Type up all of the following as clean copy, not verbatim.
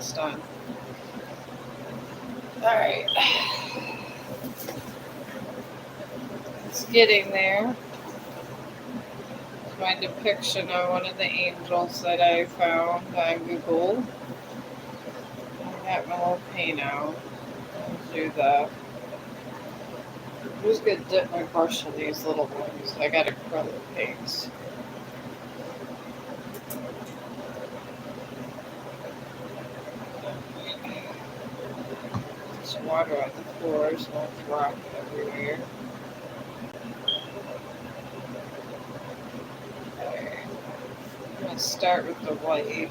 almost done. Alright. It's getting there. It's my depiction of one of the angels that I found on Google. I got my little paint out. I'll do the. I'm just gonna dip my brush in these little ones. I got acrylic paints. There's water on the floors, no drop everywhere. Okay. I'm gonna start with the white.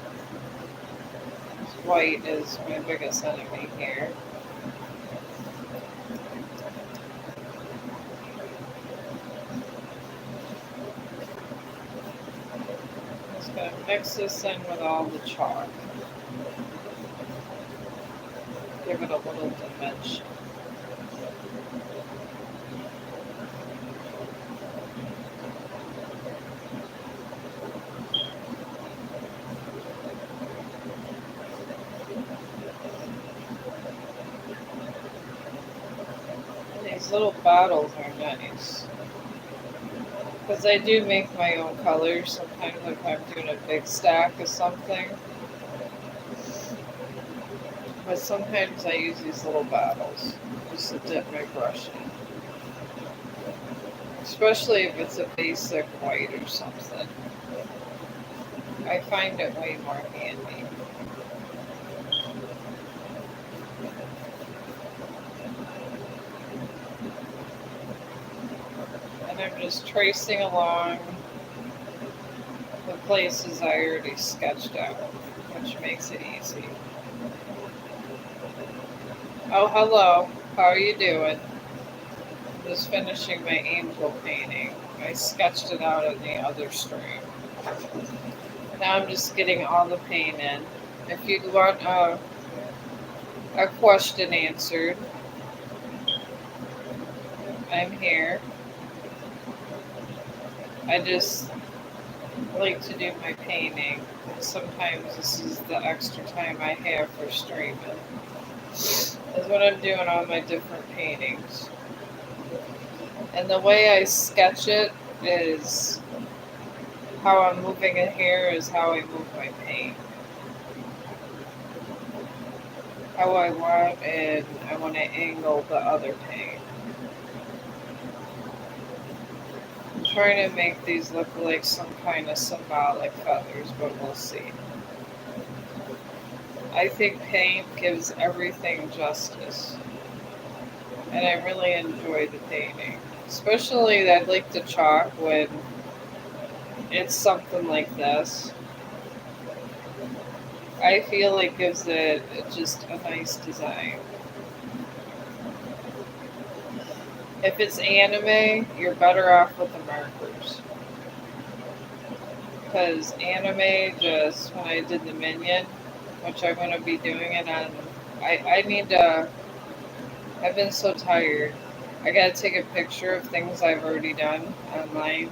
White is my biggest enemy here. I'm just gonna mix this in with all the chalk. Give it a little dimension. These little bottles are nice. Because I do make my own colors sometimes if I'm doing a big stack of something. But sometimes I use these little bottles just to dip my brush in. Especially if it's a basic white or something. I find it way more handy. And I'm just tracing along the places I already sketched out, which makes it easy. Oh, hello. How are you doing? I'm just finishing my angel painting. I sketched it out in the other stream. Now I'm just getting all the paint in. If you want a question answered, I'm here. I just like to do my painting. And sometimes this is the extra time I have for streaming. Is what I'm doing on my different paintings. And the way I sketch it is how I'm moving it here is how I move my paint. How I want, and I want to angle the other paint. I'm trying to make these look like some kind of symbolic feathers, but we'll see. I think paint gives everything justice. And I really enjoy the painting. Especially I like the chalk when it's something like this. I feel it gives it just a nice design. If it's anime, you're better off with the markers. Because anime, just when I did the minion, which I'm going to be doing it on, I need to, I've been so tired. I got to take a picture of things I've already done online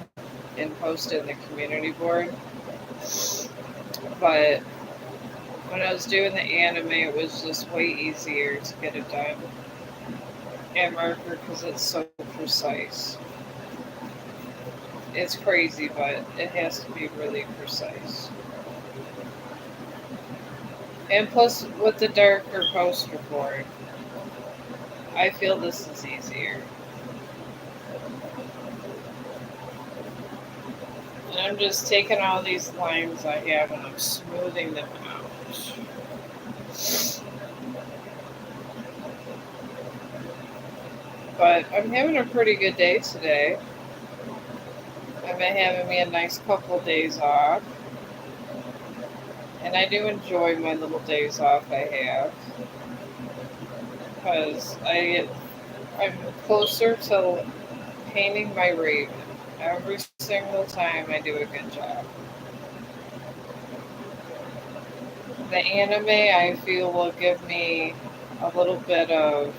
and post it in the community board. But when I was doing the anime, it was just way easier to get it done. And marker because it's so precise. It's crazy, but it has to be really precise. And plus, with the darker poster board, I feel this is easier. And I'm just taking all these lines I have and I'm smoothing them out. But I'm having a pretty good day today. I've been having me a nice couple of days off. And I do enjoy my little days off I have. Because I'm closer to painting my raven. Every single time I do a good job. The anime I feel will give me a little bit of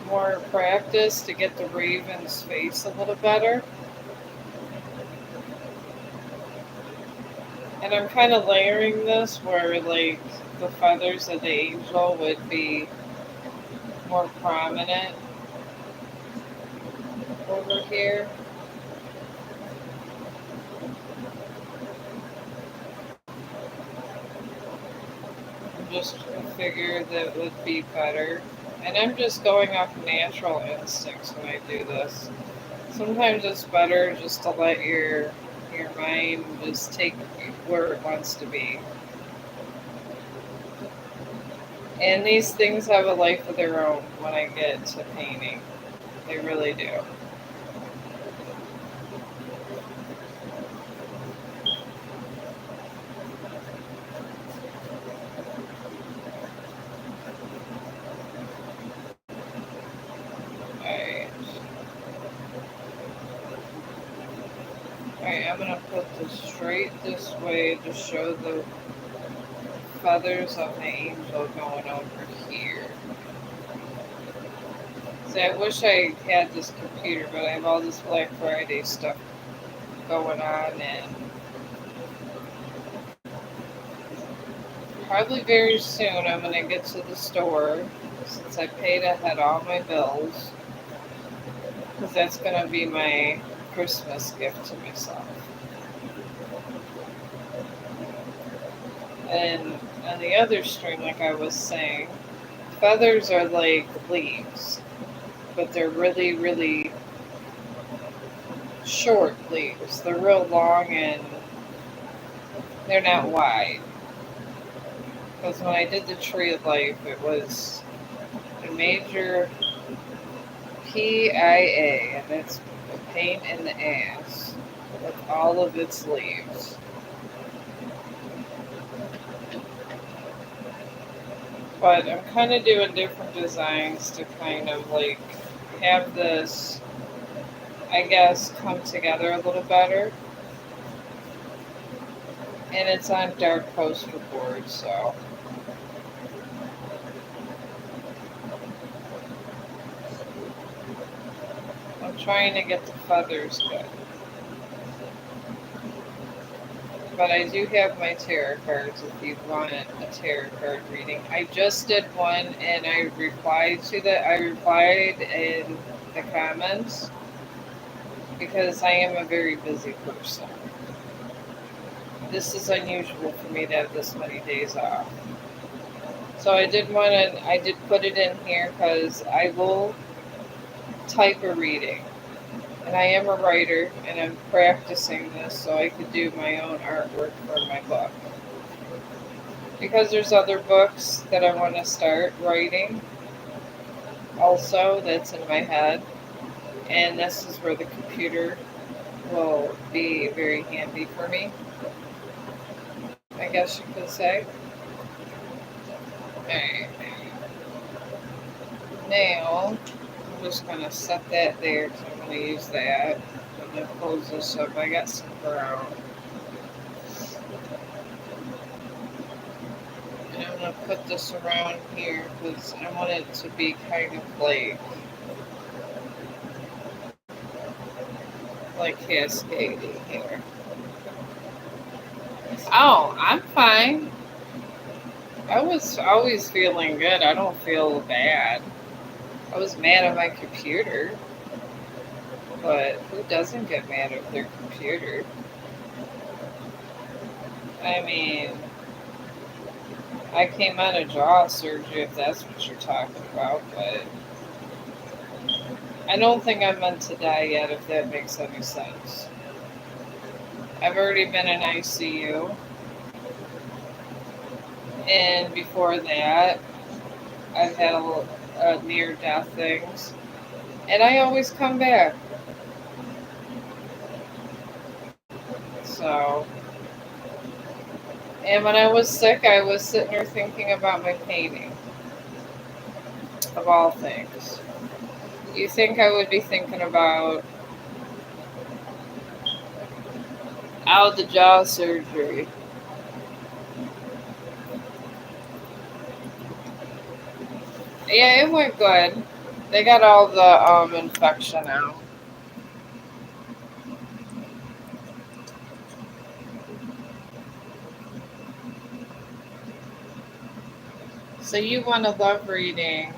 more practice to get the raven's face a little better. And I'm kind of layering this where, like, the feathers of the angel would be more prominent over here. Just figure that would be better. And I'm just going off natural instincts when I do this. Sometimes it's better just to let your mind just take where it wants to be. And these things have a life of their own when I get to painting. They really do. Alright. Alright, I'm gonna put this straight this way to show the feathers of the angel going over here. See, I wish I had this computer, but I have all this Black Friday stuff going on, and probably very soon I'm gonna get to the store since I paid ahead all my bills, because that's gonna be my Christmas gift to myself. And on the other stream, like I was saying, feathers are like leaves, but they're really, really short leaves. They're real long and they're not wide. Because when I did the Tree of Life, it was a major PIA, and it's a pain in the ass with all of its leaves. But I'm kind of doing different designs to kind of like have this, I guess, come together a little better. And it's on dark poster board, so I'm trying to get the feathers good. But I do have my tarot cards if you want a tarot card reading. I just did one and I replied to that. I replied in the comments because I am a very busy person. This is unusual for me to have this many days off. So I did one and I did put it in here because I will type a reading. And I am a writer, and I'm practicing this so I could do my own artwork for my book. Because there's other books that I want to start writing also that's in my head. And this is where the computer will be very handy for me, I guess you could say. Alright. Now, I'm just going to set that there because I'm going to use that. I'm going to close this up. I got some brown. And I'm going to put this around here because I want it to be kind of like cascading here. Oh, I'm fine. I was always feeling good. I don't feel bad. I was mad at my computer. But who doesn't get mad at their computer? I mean, I came out of jaw surgery if that's what you're talking about, but I don't think I'm meant to die yet, if that makes any sense. I've already been in ICU, and before that, I've had a near-death things, and I always come back. So, and when I was sick, I was sitting there thinking about my painting, of all things. You think I would be thinking about the jaw surgery? Yeah, it went good. They got all the infection out. So you want a love reading?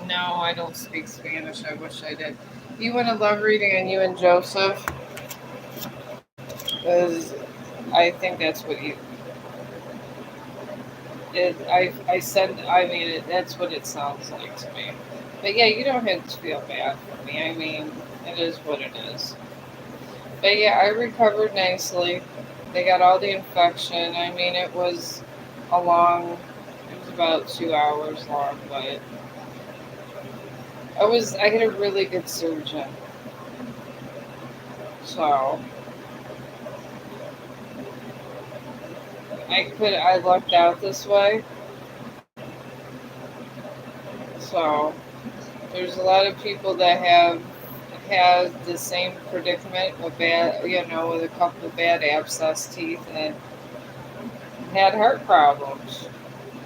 No, I don't speak Spanish. I wish I did. You want a love reading on you and Joseph? Because I think that's what you. I said. I mean, that's what it sounds like to me. But yeah, you don't have to feel bad for me. I mean, it is what it is. But yeah, I recovered nicely. They got all the infection. I mean, it was a long. It was about 2 hours long, but I had a really good surgeon. So I lucked out this way. So there's a lot of people that have had the same predicament with with a couple of bad abscess teeth and had heart problems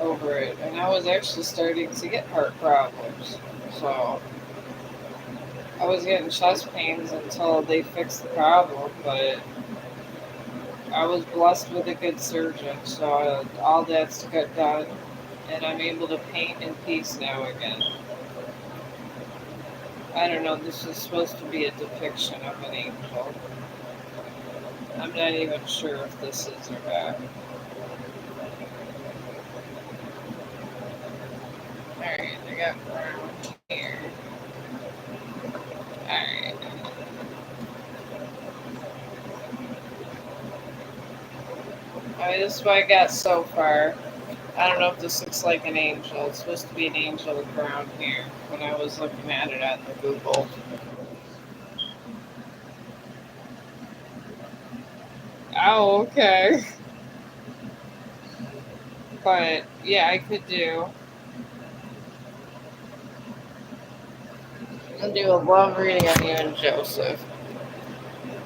over it. And I was actually starting to get heart problems. So I was getting chest pains until they fixed the problem, but I was blessed with a good surgeon, so all that's got done, and I'm able to paint in peace now again. I don't know, this is supposed to be a depiction of an angel. I'm not even sure if this is or not. Alright, I got brown here. Alright. Alright, this is what I got so far. I don't know if this looks like an angel. It's supposed to be an angel with brown hair when I was looking at it on the Google. Oh, okay. But yeah, I could do a love reading on you and Joseph.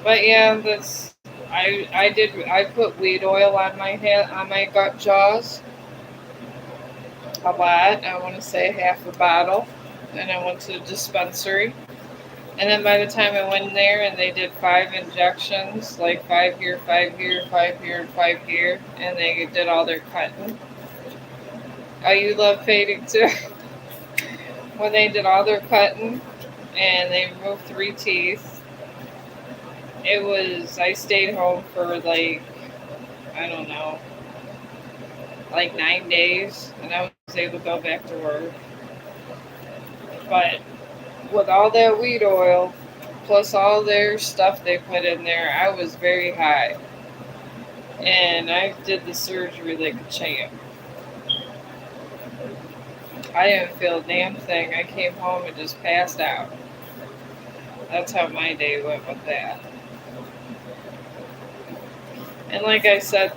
But yeah, that's I put weed oil on my head on my gut jaws a lot. I want to say half a bottle. And I went to the dispensary. And then by the time I went in there and they did 5 injections, like 5 here, 5 here, 5 here, and 5 here, and they did all their cutting. Oh, you love fading too? When they did all their cutting and they removed 3 teeth, I stayed home for like, I don't know, like 9 days, and I was able to go back to work. But with all that weed oil, plus all their stuff they put in there, I was very high. And I did the surgery like a champ. I didn't feel a damn thing. I came home and just passed out. That's how my day went with that. And like I said,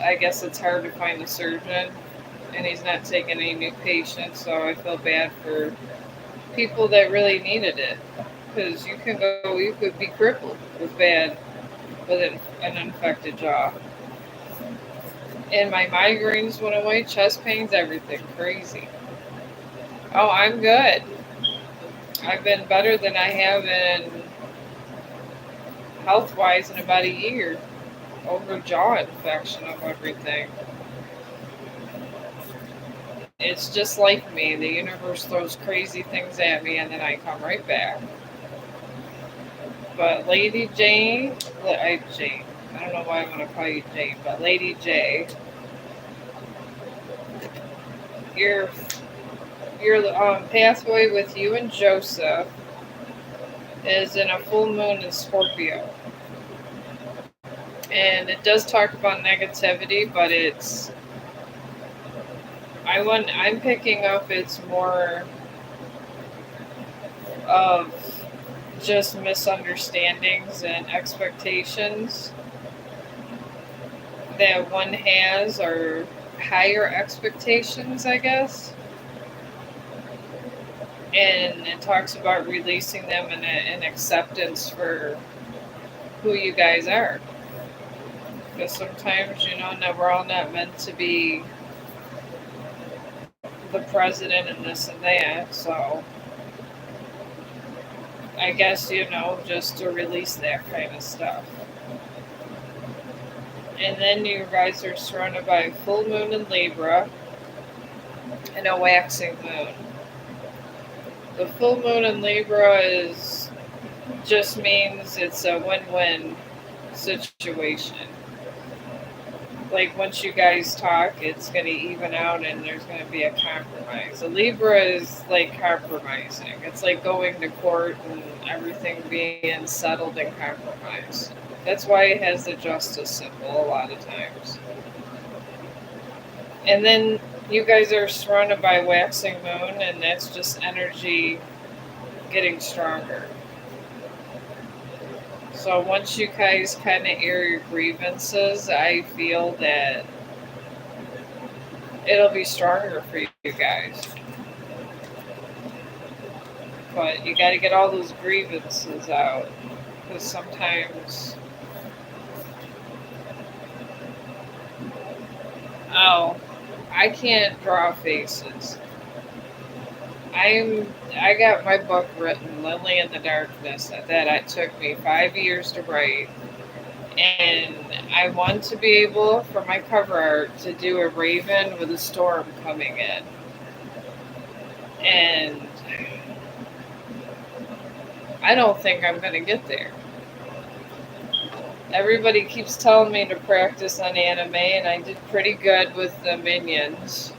I guess it's hard to find a surgeon, and he's not taking any new patients, so I feel bad for people that really needed it. Because you could be crippled with an infected jaw. And my migraines went away, chest pains, everything. Crazy. Oh, I'm good. I've been better than I have in health wise in about a year over jaw infection of everything. It's just like me. The universe throws crazy things at me and then I come right back. But Lady Jane, I don't know why I want to call you Jane, but Lady J, your pathway with you and Joseph is in a full moon in Scorpio. And it does talk about negativity, but I'm picking up it's more of just misunderstandings and expectations that one has, or higher expectations, I guess. And it talks about releasing them and acceptance for who you guys are. Because sometimes, we're all not meant to be the president and this and that. So I guess, just to release that kind of stuff. And then you guys are surrounded by a full moon in Libra and a waxing moon. The full moon in Libra is just means it's a win-win situation. Like once you guys talk, it's going to even out and there's going to be a compromise. A Libra is like compromising. It's like going to court and everything being settled and compromised. That's why it has the justice symbol a lot of times. And then you guys are surrounded by waxing moon, and that's just energy getting stronger. So once you guys kind of air your grievances, I feel that it'll be stronger for you guys. But you got to get all those grievances out, because sometimes, oh, I can't draw faces. I got my book written, Lily in the Darkness, that it took me 5 years to write. And I want to be able, for my cover art, to do a raven with a storm coming in. And I don't think I'm going to get there. Everybody keeps telling me to practice on anime, and I did pretty good with the minions.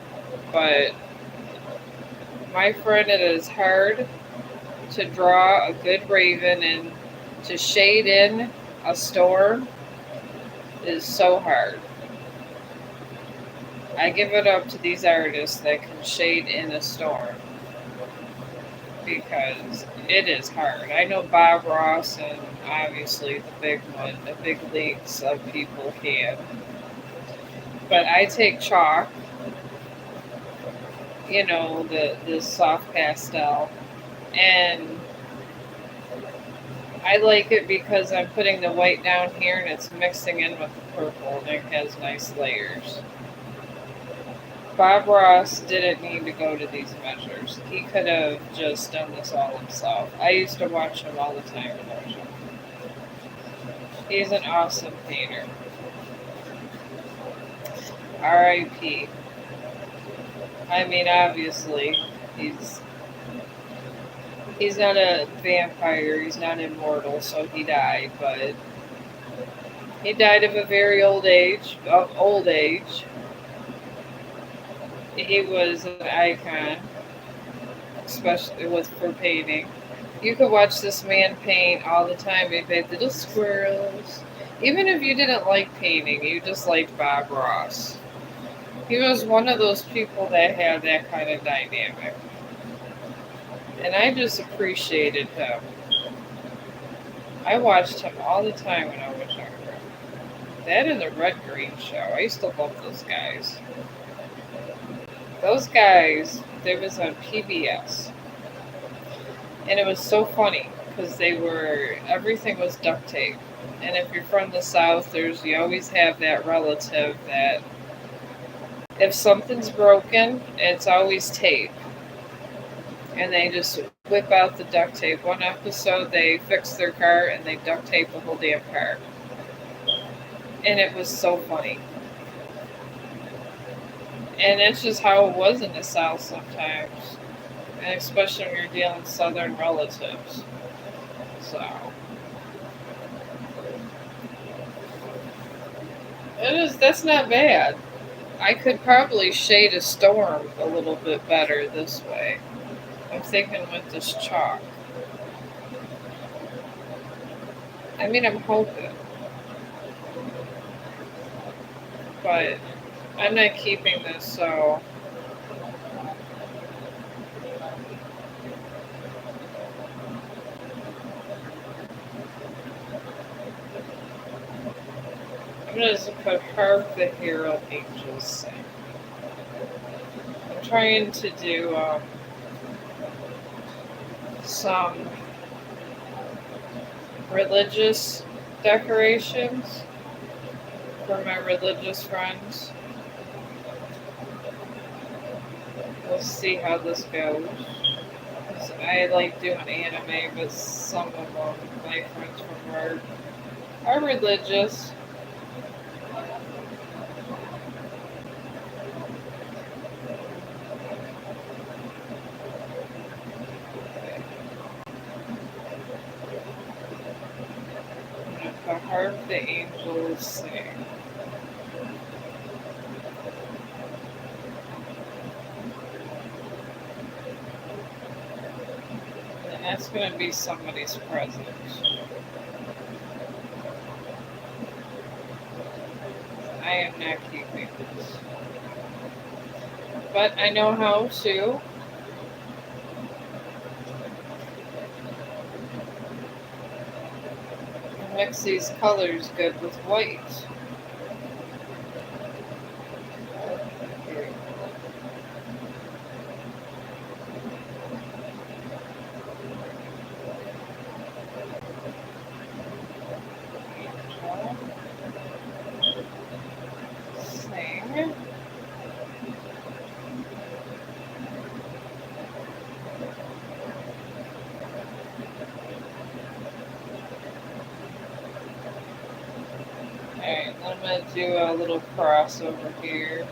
But my friend, it is hard to draw a good raven and to shade in a storm is so hard. I give it up to these artists that can shade in a storm because it is hard. I know Bob Ross and obviously the big one, the big leagues of people can. But I take chalk, the soft pastel, and I like it because I'm putting the white down here and it's mixing in with the purple and it has nice layers. Bob Ross didn't need to go to these measures. He could have just done this all himself. I used to watch him all the time. He's an awesome painter. R.I.P. I mean, obviously, he's not a vampire, he's not immortal, so he died, but he died of a very old age. He was an icon, especially for painting. You could watch this man paint all the time. He made little squirrels. Even if you didn't like painting, you just liked Bob Ross. He was one of those people that had that kind of dynamic. And I just appreciated him. I watched him all the time when I was younger. That and the Red Green Show. I used to love those guys. Those guys, they was on PBS. And it was so funny because everything was duct tape. And if you're from the South, you always have that relative that if something's broken, it's always tape. And they just whip out the duct tape. One episode, they fixed their car and they duct taped the whole damn car. And it was so funny. And it's just how it was in the South sometimes. And especially when you're dealing with Southern relatives. So. That's not bad. I could probably shade a storm a little bit better this way. I'm thinking with this chalk. I mean, I'm hoping. But I'm not keeping this, so I'm going to put Harp the Hero Angels Sing. I'm trying to do some religious decorations for my religious friends. We'll see how this goes. I like doing anime, but some of them, my friends from work, are religious. angels sing. And that's going to be somebody's present. I am not keeping this. But I know how to mix these colors good with white. Sing. Alright, I'm going to do a little cross over here.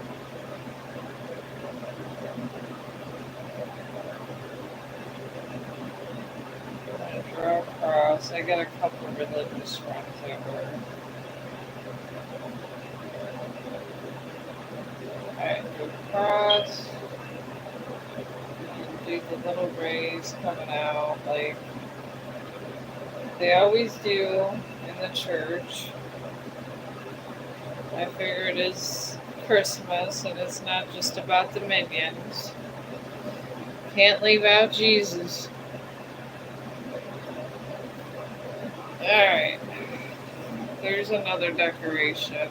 I'm going to draw a cross. I got a couple of religious friends over. Alright, do a cross. And do the little rays coming out like they always do in the church. I figure it is Christmas and it's not just about the minions. Can't leave out Jesus. Alright. There's another decoration.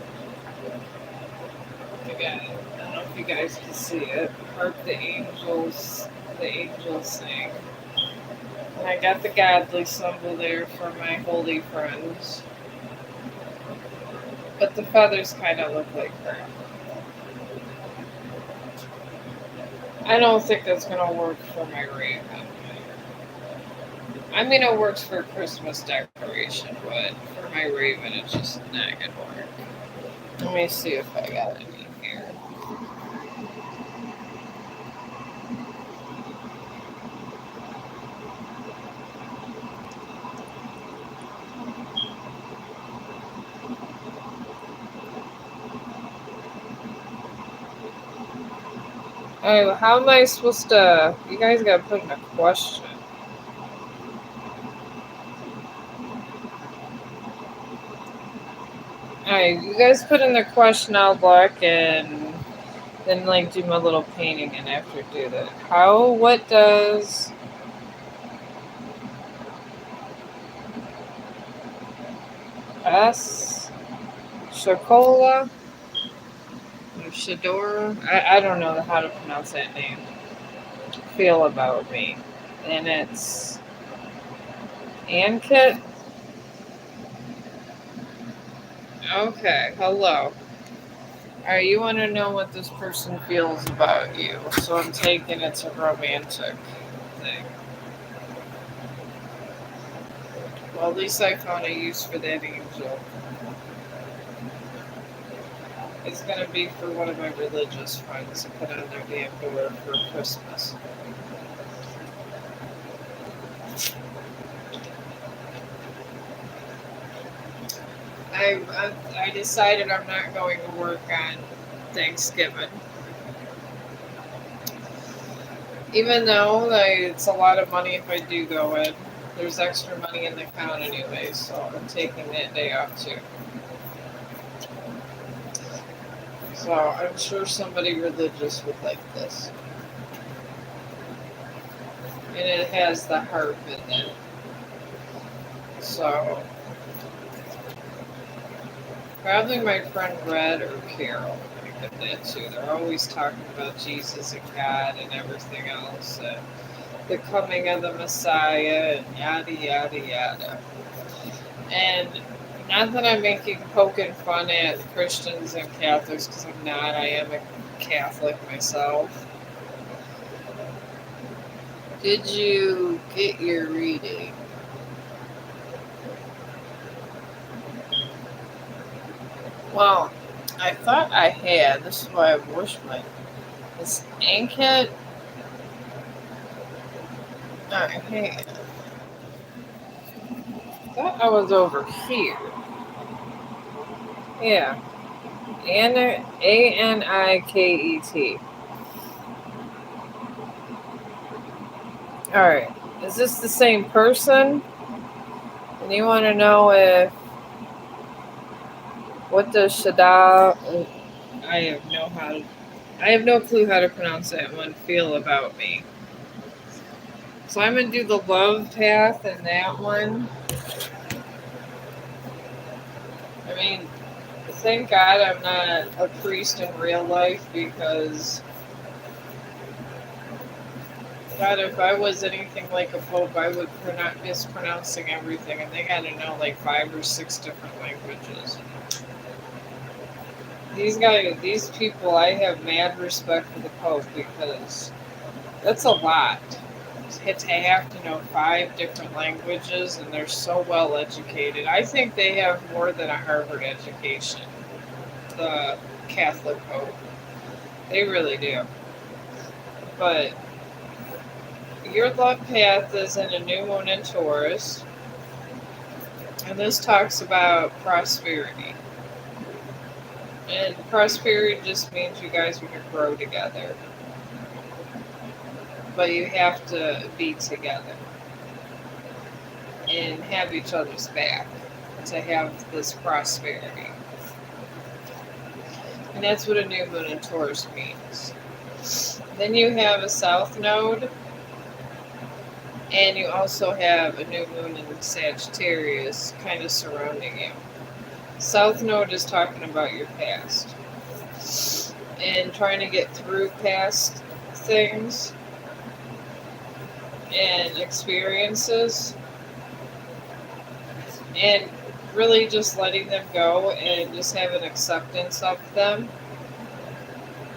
Again, I don't know if you guys can see it. Harp the angels sing. And I got the godly symbol there for my holy friends. But the feathers kind of look like crap. I don't think that's going to work for my raven. I mean, it works for Christmas decoration, but for my raven, it's just not going to work. Let me see if I got any here. Oh, how am I supposed to... You guys gotta put in a question. Alright, you guys put in the question, I'll look, and then, like, do my little painting, and after do that. What does... S... Shakola? Or Shadora? I don't know how to pronounce that name. Feel about me. And it's... Ankit? Okay, hello. Alright, you want to know what this person feels about you. So I'm taking it's a romantic thing. Well, at least I found a use for that angel. It's going to be for one of my religious friends to put on their damn door for Christmas. I decided I'm not going to work on Thanksgiving. Even though it's a lot of money if I do go in. There's extra money in the account anyway, so I'm taking that day off too. So I'm sure somebody religious would like this. And it has the harp in it. So probably my friend Red or Carol would get that too. They're always talking about Jesus and God and everything else. And the coming of the Messiah and yada yada yada. And not that I'm poking fun at Christians and Catholics, because I'm not. I am a Catholic myself. Did you get your reading? Well, I thought I had. This is why I wish this Ankit. I had. I thought I was over here. Yeah. Aniket. Alright. Is this the same person? And you want to know if. What does Shada. I have no clue how to pronounce that one feel about me. So I'm going to do the love path and that one. I mean, thank God I'm not a priest in real life because, God, if I was anything like a pope, I would not mispronouncing everything, and they got to know like 5 or 6 different languages. These people, I have mad respect for the pope because that's a lot. To have to know 5 different languages, and they're so well educated. I think they have more than a Harvard education. The Catholic Pope, they really do. But your love path is in a new moon in Taurus, and this talks about prosperity. And prosperity just means you guys are going to grow together, but you have to be together and have each other's back to have this prosperity. And that's what a new moon in Taurus means. Then you have a south node, and you also have a new moon in Sagittarius kind of surrounding you. South node is talking about your past and trying to get through past things and experiences, and really just letting them go and just having acceptance of them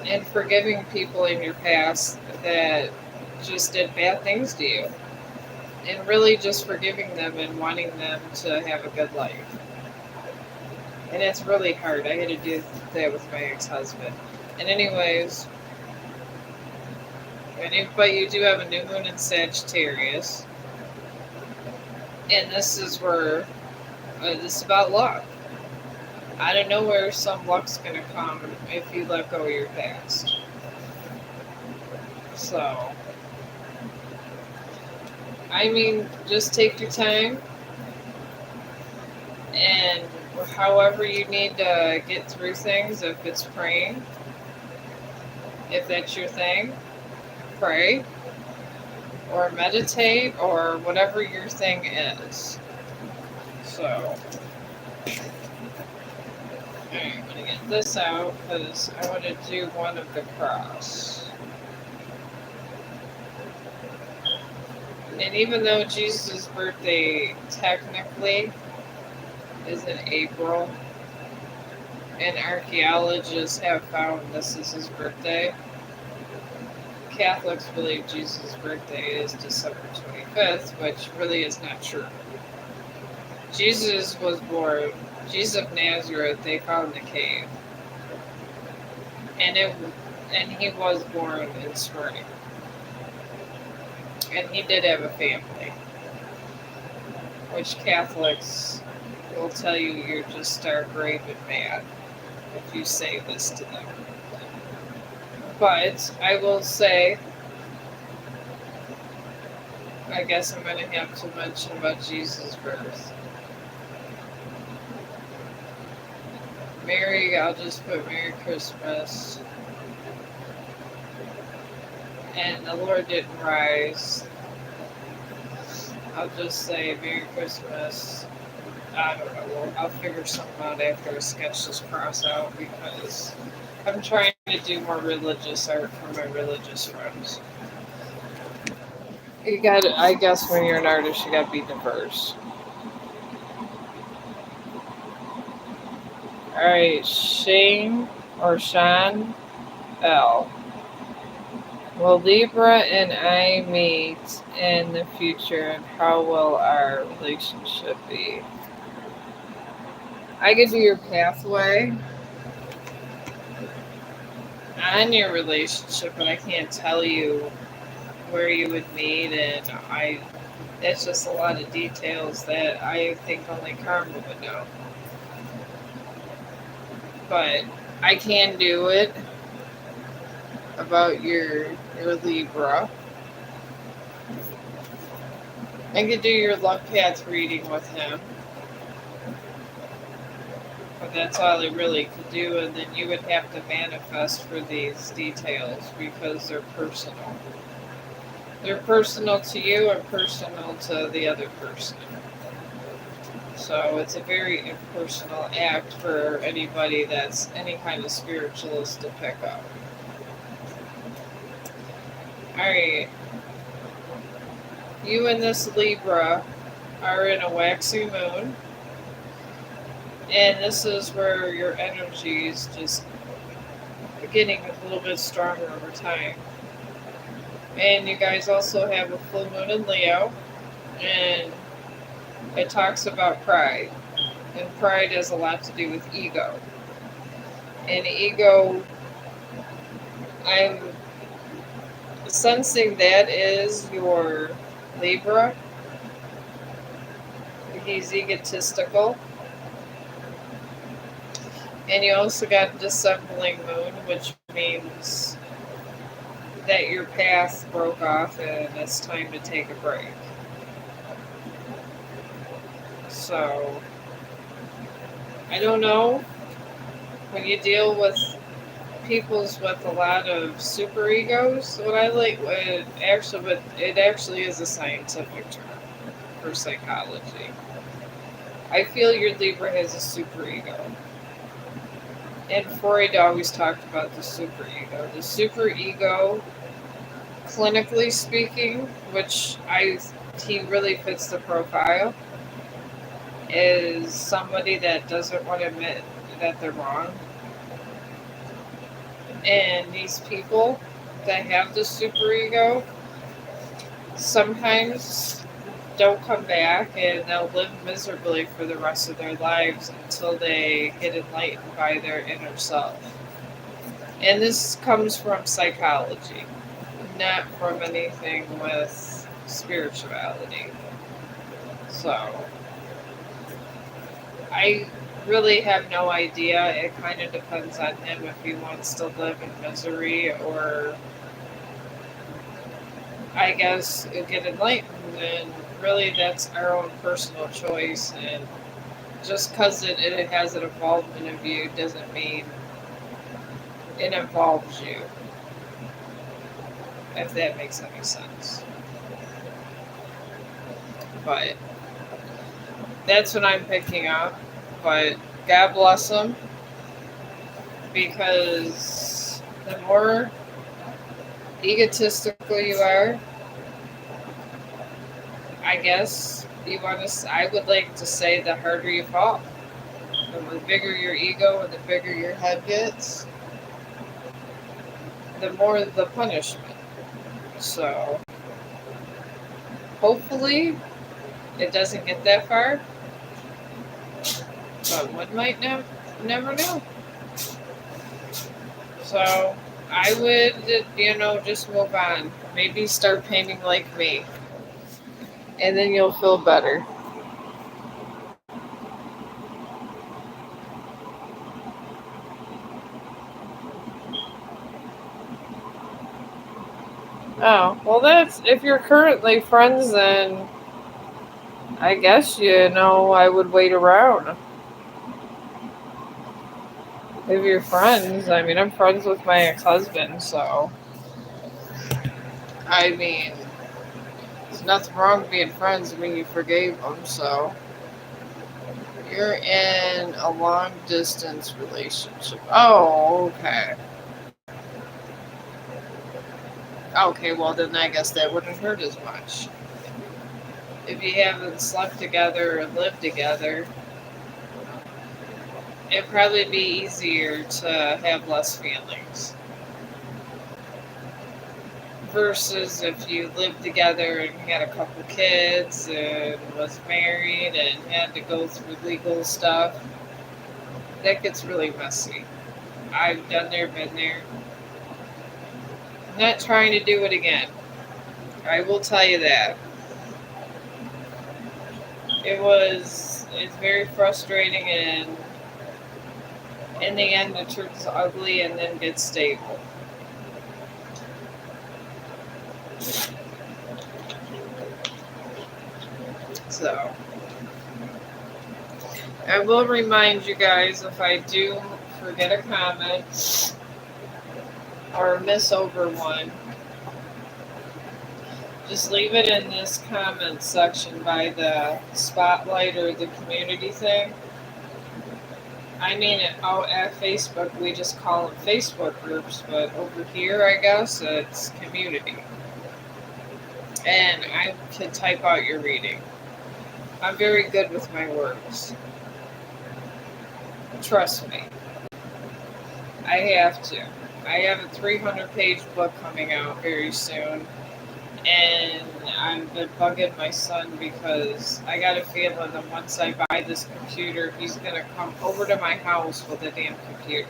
and forgiving people in your past that just did bad things to you, and really just forgiving them and wanting them to have a good life. And it's really hard. I had to do that with my ex-husband. And anyways, but you do have a new moon in Sagittarius, and this is where this is about luck. Out of nowhere, some luck's gonna come if you let go of your past. So, I mean, just take your time, and however you need to get through things, if it's praying, if that's your thing, pray, or meditate, or whatever your thing is. So, I'm going to get this out because I want to do one of the cross. And even though Jesus' birthday technically is in April, and archaeologists have found this is his birthday, Catholics believe Jesus' birthday is December 25th, which really is not true. Jesus was born, Jesus of Nazareth, they found the cave. And he was born in Smyrna. And he did have a family, which Catholics will tell you you're just stark raving mad if you say this to them. But I will say, I guess I'm going to have to mention about Jesus' birth. I'll just put Merry Christmas. And the Lord didn't rise. I'll just say Merry Christmas. I don't know. I'll figure something out after I sketch this cross out because I'm trying to do more religious art for my religious friends. I guess when you're an artist, you gotta be diverse. Alright, Shane or Sean L. Will Libra and I meet in the future, and how will our relationship be? I could do your pathway on your relationship, but I can't tell you where you would meet, and it's just a lot of details that I think only Karma would know. but I can do it about your Libra. I could do your love path reading with him, but that's all I really could do, and then you would have to manifest for these details because they're personal. They're personal to you and personal to the other person. So it's a very impersonal act for anybody that's any kind of spiritualist to pick up. Alright, you and this Libra are in a waxing moon, and this is where your energy is just getting a little bit stronger over time. And you guys also have a full moon in Leo, and it talks about pride. And pride has a lot to do with ego. And ego, I'm sensing that is your Libra. He's egotistical. And you also got dissembling moon, which means that your path broke off and it's time to take a break. So, I don't know. When you deal with peoples with a lot of super egos, what I like, it actually is a scientific term for psychology. I feel your Libra has a super ego. And Freud always talked about the super ego. The super ego, clinically speaking, which he really fits the profile, is somebody that doesn't want to admit that they're wrong. And these people that have the super ego sometimes don't come back, and they'll live miserably for the rest of their lives until they get enlightened by their inner self. And this comes from psychology, not from anything with spirituality. So, I really have no idea. It kind of depends on him if he wants to live in misery or, I guess, get enlightened. And really, that's our own personal choice. And just because it has an involvement of you doesn't mean it involves you, if that makes any sense. But that's what I'm picking up. But God bless them, because the more egotistical you are, I guess I would like to say the harder you fall. And the bigger your ego and the bigger your head gets, the more the punishment. So, hopefully, it doesn't get that far. But one might never know. So, I would, just move on. Maybe start painting like me. And then you'll feel better. Oh, well, that's, if you're currently friends, then I guess, I would wait around. If you're friends, I mean, I'm friends with my ex-husband, so, I mean, there's nothing wrong with being friends when you forgave him, so. You're in a long-distance relationship. Oh, okay. Okay, well, then I guess that wouldn't hurt as much. If you haven't slept together or lived together, it'd probably be easier to have less feelings. Versus if you lived together and had a couple kids and was married and had to go through legal stuff, that gets really messy. I've been there. I'm not trying to do it again. I will tell you that. It's very frustrating, and In the end, it turns ugly and then gets stable. So, I will remind you guys if I do forget a comment or miss over one, just leave it in this comment section by the spotlight or the community thing. I mean, out at Facebook, we just call them Facebook groups, but over here, I guess, it's community. And I can type out your reading. I'm very good with my words. Trust me. I have to. I have a 300-page book coming out very soon. And I've been bugging my son because I got a feeling that once I buy this computer, he's going to come over to my house with a damn computer.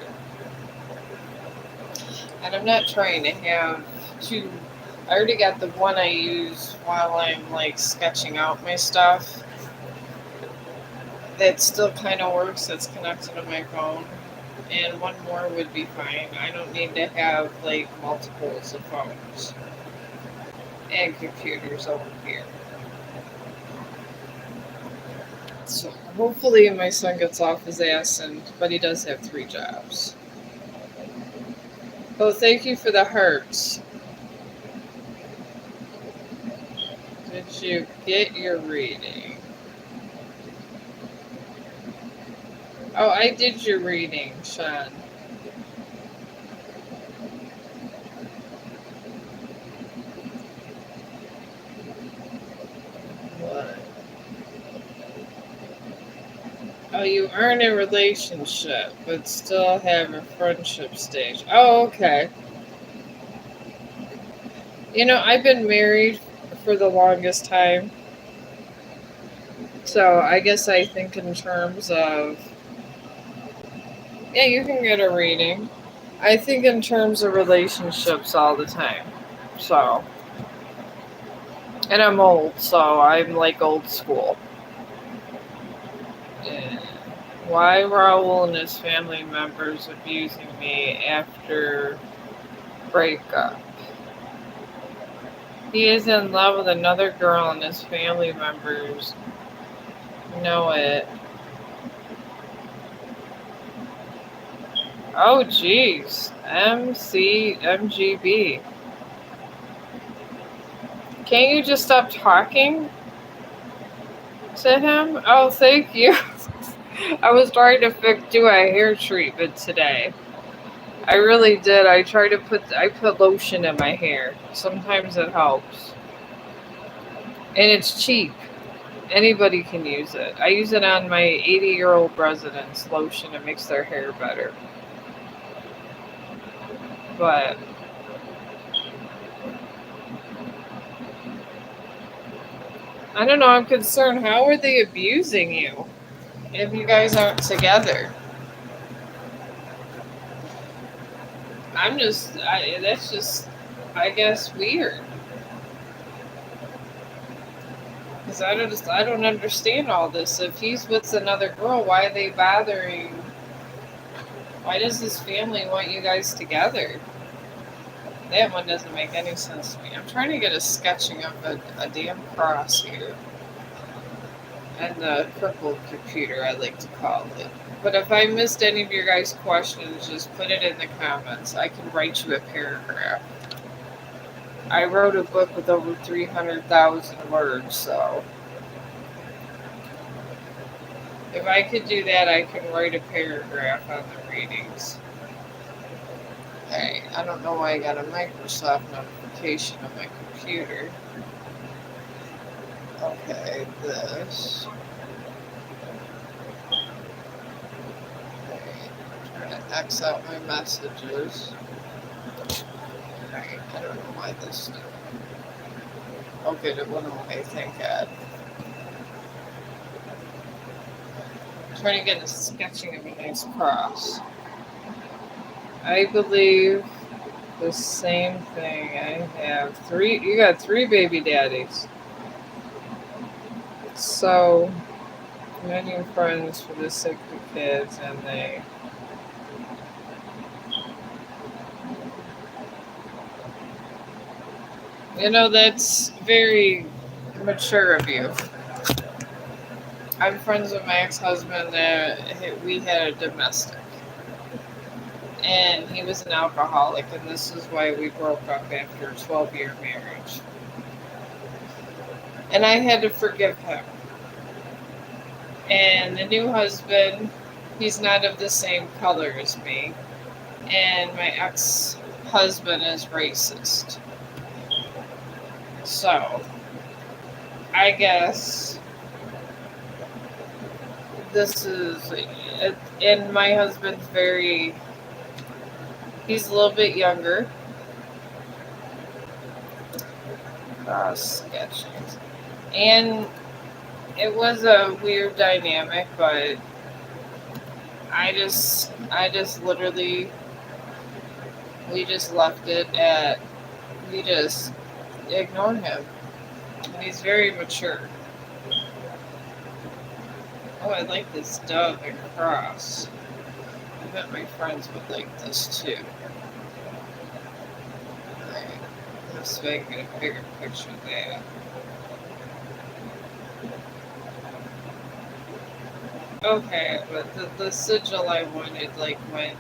And I'm not trying to have two. I already got the one I use while I'm like sketching out my stuff. That still kind of works. That's connected to my phone. And one more would be fine. I don't need to have like multiples of phones and computers over here. So hopefully my son gets off his ass, but he does have 3 jobs. Oh, thank you for the hearts. Did you get your reading? Oh, I did your reading, Sean. What? Oh, you are in a relationship, but still have a friendship stage. Oh, okay. You know, I've been married for the longest time. So I guess I think in terms of... Yeah, you can get a reading. I think in terms of relationships all the time. So... And I'm old, so I'm like old school. Yeah. Why Raul and his family members abusing me after breakup? He is in love with another girl and his family members know it. Oh jeez. MGB. Can't you just stop talking to him? Oh, thank you. I was trying to do a hair treatment today. I really did. I put lotion in my hair. Sometimes it helps. And it's cheap. Anybody can use it. I use it on my 80-year-old residents' lotion. It makes their hair better. But I don't know. I'm concerned. How are they abusing you if you guys aren't together? That's just, I guess, weird. Because I don't understand all this. If he's with another girl, why are they bothering? Why does this family want you guys together? That one doesn't make any sense to me. I'm trying to get a sketching of a damn cross here. And the crippled computer, I like to call it. But if I missed any of your guys' questions, just put it in the comments. I can write you a paragraph. I wrote a book with over 300,000 words, so if I could do that, I can write a paragraph on the readings. Hey, I don't know why I got a Microsoft notification on my computer. Okay, this. Okay, I'm trying to X out my messages. Alright, I don't know why this. Okay, it went away, thank God. I'm trying to get a sketching of a nice cross. I believe the same thing. I have 3. You got 3 baby daddies. So many friends for the sake of kids, and they That's very mature of you. I'm friends with my ex-husband that we had a domestic, and he was an alcoholic, and this is why we broke up after a 12-year marriage. And I had to forgive him. And the new husband, he's not of the same color as me, and my ex-husband is racist. So, I guess this is, and my husband's he's a little bit younger. Sketchy. And it was a weird dynamic, but I just literally, we just left it at, we just ignored him. And he's very mature. Oh, I like this dove and cross. I bet my friends would like this too. Alright, let's make a bigger picture of that. Okay, but the sigil I wanted went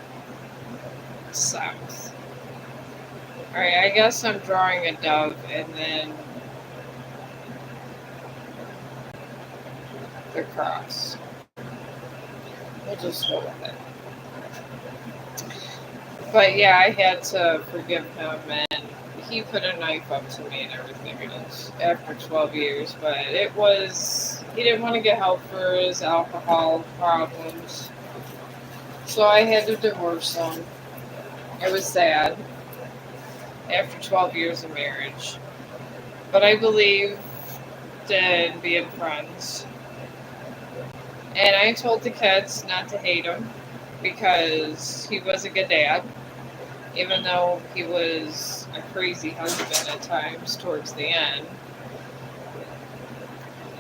south. Alright, I guess I'm drawing a dove and then the cross. We'll just go with it. But yeah, I had to forgive him, and he put a knife up to me and everything after 12 years. But he didn't want to get help for his alcohol problems. So I had to divorce him. It was sad after 12 years of marriage. But I believed in being friends. And I told the kids not to hate him because he was a good dad, even though he was a crazy husband at times towards the end.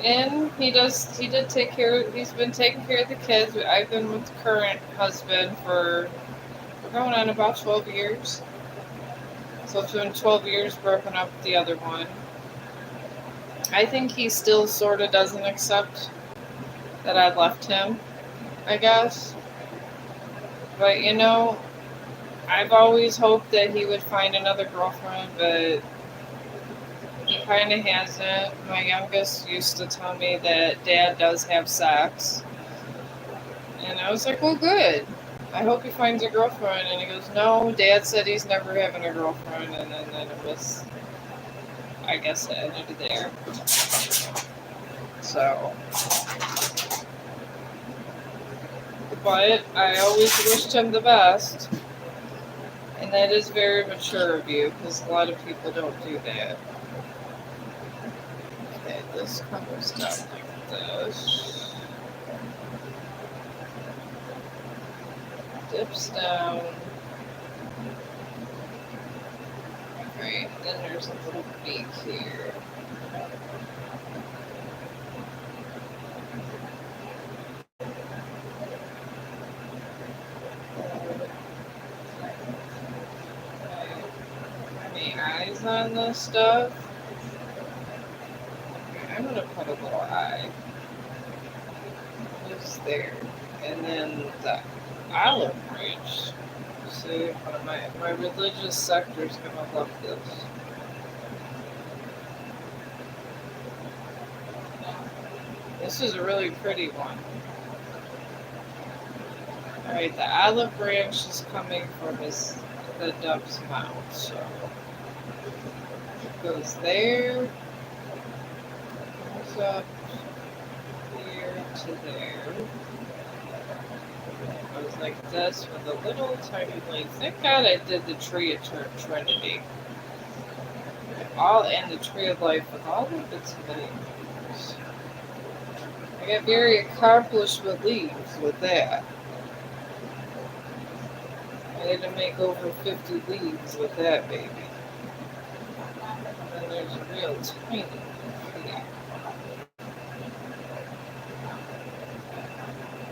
And he's been taking care of the kids. I've been with the current husband we're going on about 12 years. So it's been 12 years broken up with the other one. I think he still sort of doesn't accept that I left him, I guess. But I've always hoped that he would find another girlfriend, but he kind of hasn't. My youngest used to tell me that Dad does have sex. And I was like, well, good. I hope he finds a girlfriend. And he goes, no, Dad said he's never having a girlfriend. And then it was, I guess it ended there. So, but I always wished him the best. And that is very mature of you, because a lot of people don't do that. Okay, this comes down like this. Dips down. Right, then there's a little beak here. Any eyes on this stuff? Okay, I'm gonna put a little eye. Just there. And then the olive branch. See, my religious sector's gonna love this. This is a really pretty one. Alright, the olive branch is coming from the dove's mouth, so it goes there, comes up here to there. It goes like this with a little tiny blade. Thank God I did the tree of Trinity. And the tree of life with all of its leaves. I got very accomplished with leaves with that. I had to make over 50 leaves with that baby. And then there's a real tiny here.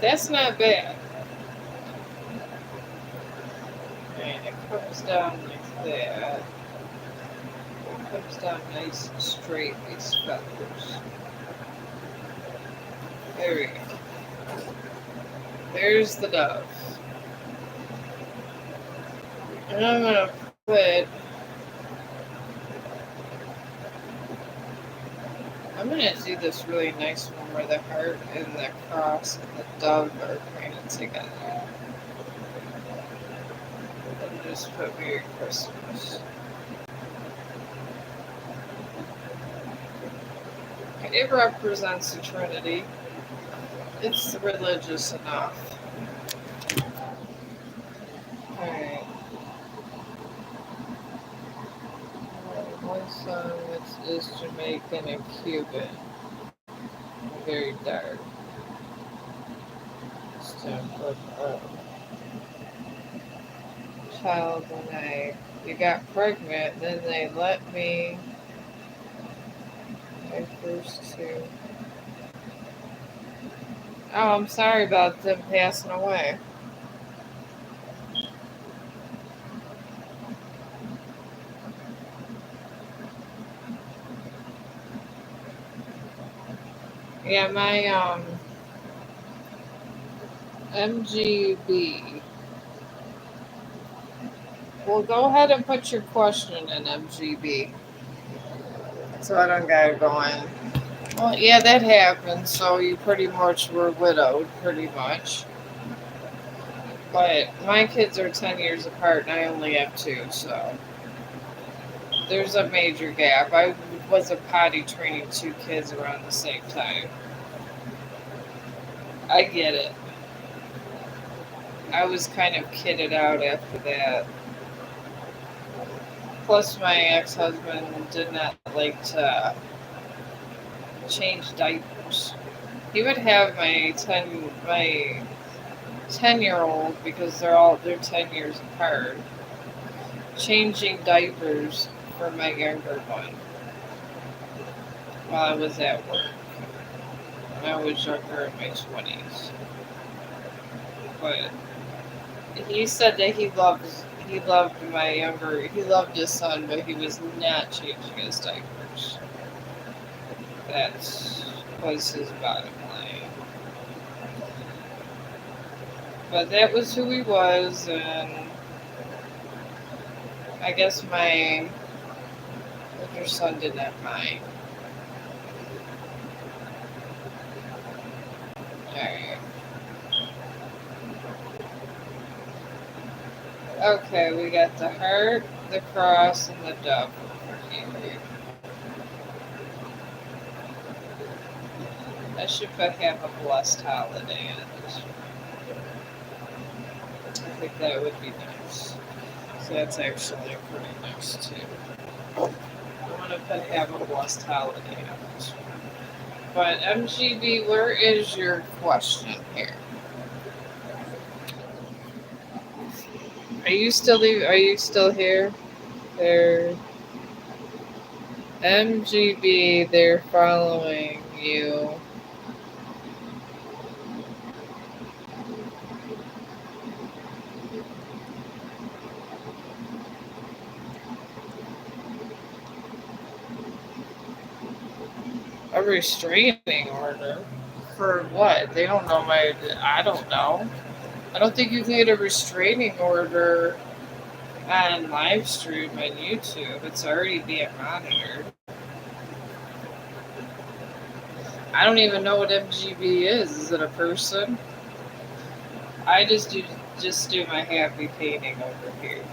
That's not bad. And it comes down like that. Comes down nice and straight, these feathers. There we go. There's the dove. And I'm gonna put, I'm gonna do this really nice one where the heart and the cross and the dove are kind of together. And just put Merry Christmas. It represents the Trinity. It's religious enough. Alright. One son is Jamaican and Cuban. Very dark. Stanford. Child when you got pregnant, then they let me my first two. Oh, I'm sorry about them passing away. Yeah, my MGB. Well, go ahead and put your question in MGB. So I don't gotta go in. Well, yeah, that happened. So you pretty much were widowed, pretty much. But my kids are 10 years apart, and I only have two, so there's a major gap. I was a potty training two kids around the same time. I get it. I was kind of kitted out after that. Plus, my ex-husband did not like to change diapers. He would have my 10-year-old, because they're 10 years apart, changing diapers for my younger one while I was at work. When I was younger, in my 20s. But he said that he loved he loved his son, but he was not changing his diapers. That was his bottom line. But that was who he was, and I guess my older son did not mind. Alright. Okay, we got the heart, the cross, and the dove over here. I should put have a blessed holiday in this one. I think that would be nice. So that's actually pretty nice too. I want to put have a blessed holiday on this one. But MGB, where is your question here? Are you still here? They're MGB, they're following you. A restraining order? For what? They don't know I don't know. I don't think you can get a restraining order on live stream on YouTube. It's already being monitored. I don't even know what MGB is. Is it a person? I just do my happy painting over here.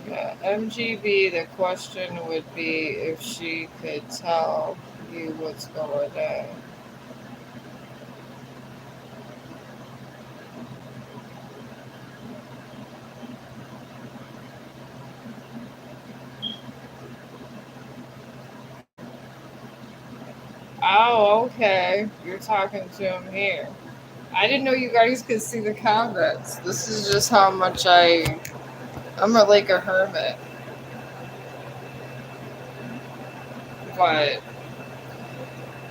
Yeah, MGB, the question would be if she could tell you what's going on. Oh, okay. You're talking to him here. I didn't know you guys could see the comments. This is just how much like a hermit. But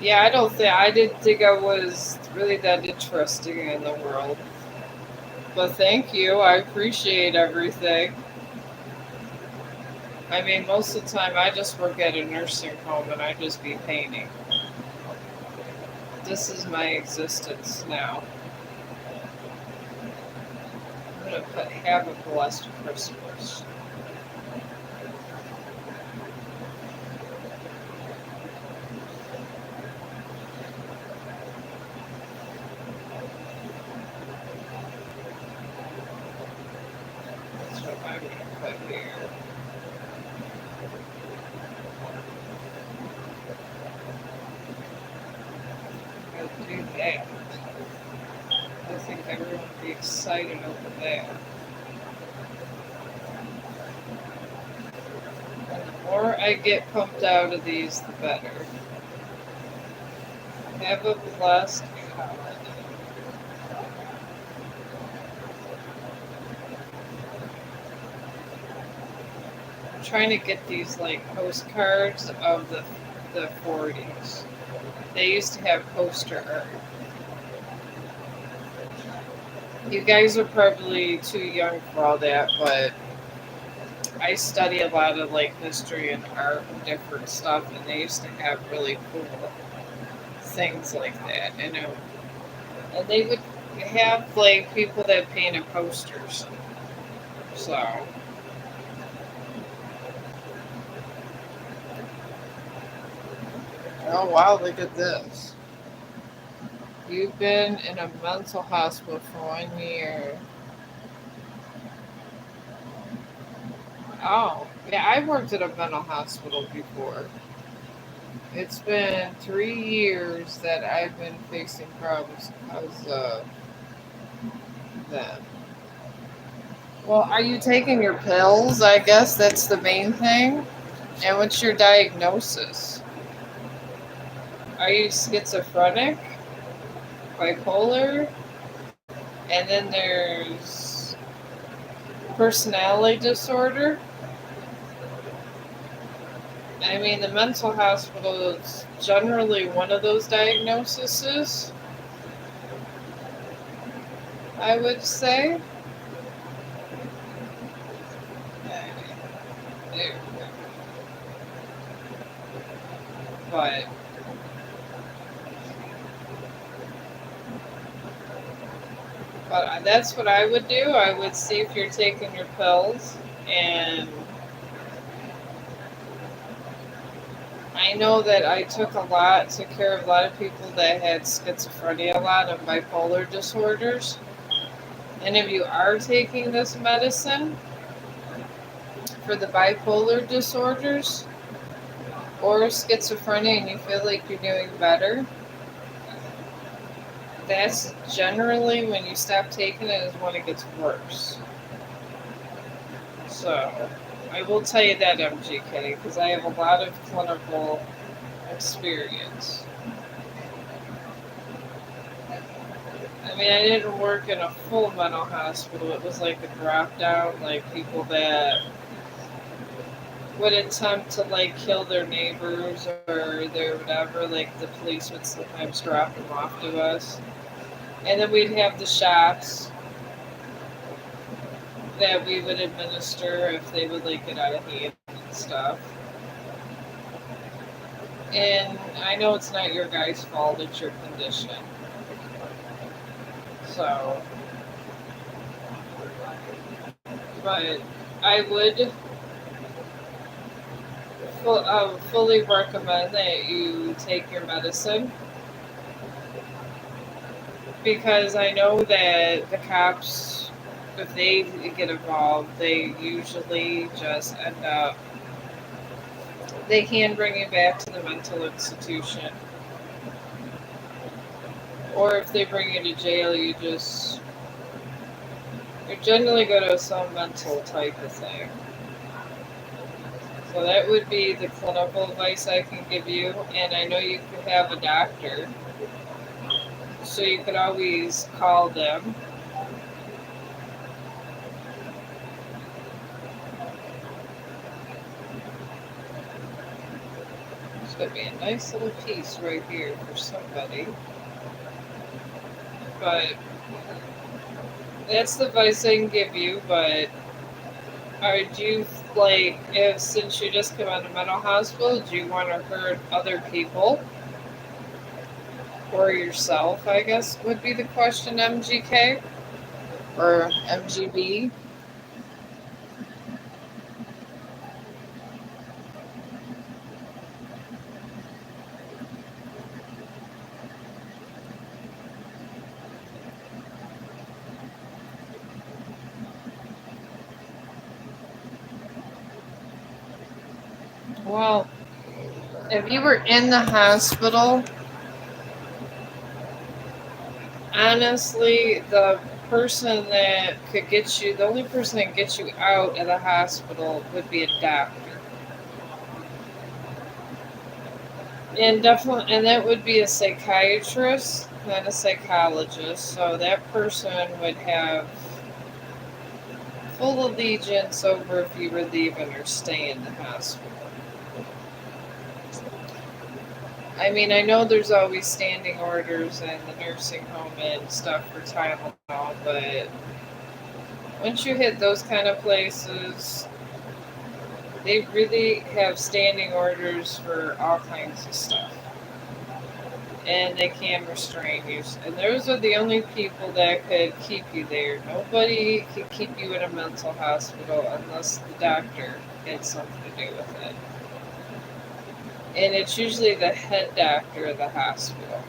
yeah, I didn't think I was really that interesting in the world. But thank you. I appreciate everything. I mean, most of the time I just work at a nursing home and I just be painting. This is my existence now. I'm gonna put have a blessed Christmas. That's what I'm gonna put here. I'll do that. I think everyone would be excited over that. And the more I get pumped out of these, the better. Have a blessed holiday. I'm trying to get these like postcards of the 40s. They used to have poster art. You guys are probably too young for all that, but I study a lot of like history and art and different stuff, and they used to have really cool things like that, you know. And they would have like people that painted posters. So, oh wow, look at this. You've been in a mental hospital for 1 year. Oh, yeah, I've worked at a mental hospital before. It's been 3 years that I've been facing problems because of them. Well, are you taking your pills? I guess that's the main thing. And what's your diagnosis? Are you schizophrenic? Bipolar? And then there's personality disorder? I mean, the mental hospital is generally one of those diagnoses, I would say. There. But that's what I would do. I would see if you're taking your pills. And I know that I took care of a lot of people that had schizophrenia, a lot of bipolar disorders. And if you are taking this medicine for the bipolar disorders or schizophrenia and you feel like you're doing better, that's generally when you stop taking it is when it gets worse. So, I will tell you that, MGK, because I have a lot of clinical experience. I mean, I didn't work in a full mental hospital. It was like a drop down, like people that would attempt to like kill their neighbors or their whatever. Like the police would sometimes drop them off to us. And then we'd have the shots that we would administer if they would like get out of hand and stuff. And I know it's not your guys' fault, it's your condition. So, but I would fully recommend that you take your medicine because I know that the cops, if they get involved, they usually just end up, they can bring you back to the mental institution. Or if they bring you to jail, you generally go to some mental type of thing. So that would be the clinical advice I can give you. And I know you could have a doctor. So you could always call them. There's going to be a nice little piece right here for somebody. But That's the advice I can give you, but are you like if since you just come out of mental hospital, do you want to hurt other people or yourself? I guess would be the question, MGK or MGB. Well, if you were in the hospital, honestly, the only person that can get you out of the hospital would be a doctor. And definitely, and that would be a psychiatrist, not a psychologist. So that person would have full allegiance over if you were leaving or staying in the hospital. I mean, I know there's always standing orders in the nursing home and stuff for Tylenol, but once you hit those kind of places, they really have standing orders for all kinds of stuff. And they can restrain you. And those are the only people that could keep you there. Nobody could keep you in a mental hospital unless the doctor had something to do with it. And it's usually the head doctor of the hospital.